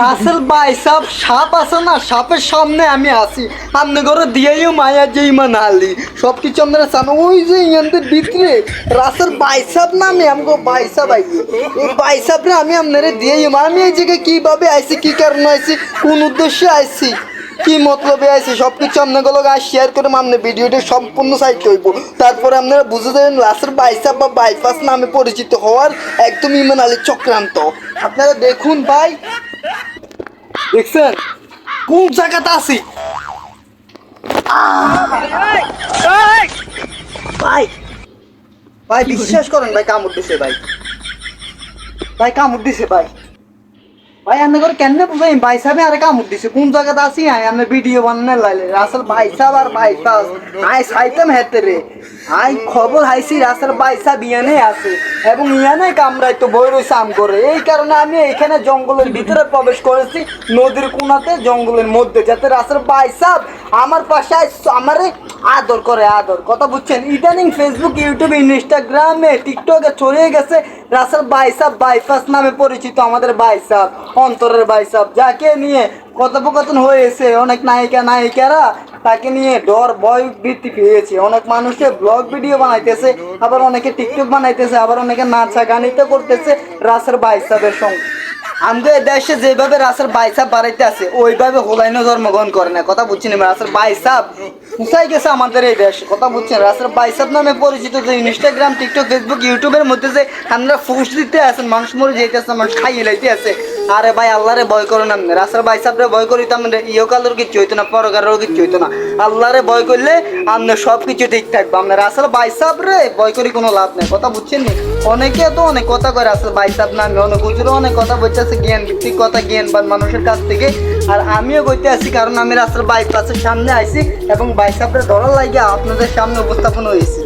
রাসেল ভাই সাহেব সাপ আছে না, সাপের সামনে আমি আছি। আপনি ঘরে দিয়েও মায়া যে ইমান আলী সব কিছু আপনারা চান। ওই যে ইয়াদের ভিতরে রাসেল ভাই সাহেব নামে আমাকে ভাই সাহেব আইয়ে এই ভাই সাহেবরা আমি আপনারা দিয়েই আমি এই জায়গায় কীভাবে আইছি, কী কারণে আইছি, কোন উদ্দেশ্যে আইছি, কি মতলবে আইছি সব কিছু আপনাগুলো শেয়ার করে আপনার ভিডিওটা সম্পূর্ণ সাইড হইব। তারপরে আপনারা বুঝে যাবেন রাসেল ভাই সাহেব বা বাইপাস নামে পরিচিত হওয়ার একদম ইমান আলীর চক্রান্ত। আপনারা দেখুন ভাই, দেখছেন কোন জায়গাতে আছি ভাই। ভাই বিশ্বাস করেন ভাই, কামড় দিছে ভাই, ভাই কামড় দিছে ভাই। ভাই আপনি করে কেন বুঝাই ভাই সাহেব আরে কামড় দিছে কোন জায়গাতে আছি। আমি ভিডিও বানানো লাইলে রাসেল ভাই সাহেব আর ভাই পাস আই সাইতাম হেতে রে আই খবর হাইছি রাসেল ভাই সাহেব ইয়ানে আছে এবং ইয়ানে কামড়াই তো বই রয়েছে আম করে। এই কারণে আমি এখানে জঙ্গলের ভিতরে প্রবেশ করেছি, নদীর কোনাতে জঙ্গলের মধ্যে, যাতে রাসেল ভাই সাহেব আমার পাশে আমারে আদর করে। আদর কথা বুঝছেন? ইদানিং ফেসবুক, ইউটিউব, ইনস্টাগ্রামে, টিকটকে ছড়িয়ে গেছে রাসেল ভাই সাহেব বাইপাস নামে পরিচিত আমাদের ভাই সাহেব, অন্তরের ভাই সাহেব, যাকে নিয়ে কথোপকথন হয়েছে। অনেক নায়িকারা তাকে নিয়ে ডর ভয় বৃত্তি পেয়েছে। অনেক মানুষে ব্লগ ভিডিও বানাইতেছে, আবার অনেকে টিকটক বানাইতেছে, আবার অনেকে নাচা গানিতে করতেছে রাসেল ভাই সাহেবের সঙ্গে। আমাদের দেশে যেভাবে রাসেল ভাই সাহেব বাড়াইতে আছে ওইভাবে হোলাইনও জন্মগ্রহণ করে না। কথা বুঝছেন? রাসেল ভাই সাহেব উঁচাই গেছে আমাদের এই দেশে। কথা বুঝছেন? রাসেল ভাই সাহেব নামে পরিচিত যে ইনস্টাগ্রাম, টিকটক, ফেসবুক, ইউটিউবের মধ্যে যে আমরা পোস্ট দিতে আছেন, মানুষ মরে যেতেছে, মানুষ খাইয়ে লাইতে আছে। আরে ভাই আল্লাহরে ভয় করেন আপনি। রাসেল ভাই সাহেবরে ভয় করি তো আমাদের ইহকালের কিচ্ছু হইতো না, পরকালেরও কিচ্ছু হইতো না। আল্লাহরে ভয় করলে আপনার সব কিছু ঠিক থাকবে। আপনার রাসেল ভাই সাহেবরে ভয় করি কোনো লাভ নেই। কথা বুঝছেন নি? অনেকে তো অনেক কথা কয় রাসেল ভাই সাহেব নামে, অনেক হুজুরও অনেক কথা বলতেছে জ্ঞান ভিত্তিক কথা, জ্ঞানবান মানুষের কাছ থেকে। আর আমিও কইতে আছি কারণ আমি রাসেল বাইপাসের সামনে আইছি এবং ভাই সাহেবরে ধরার লাগিয়ে আপনাদের সামনে উপস্থাপন হয়েছি।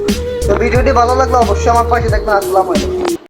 তো ভিডিওটি ভালো লাগলে অবশ্যই আমার পাশে থাকবেন। আসসালামু আলাইকুম।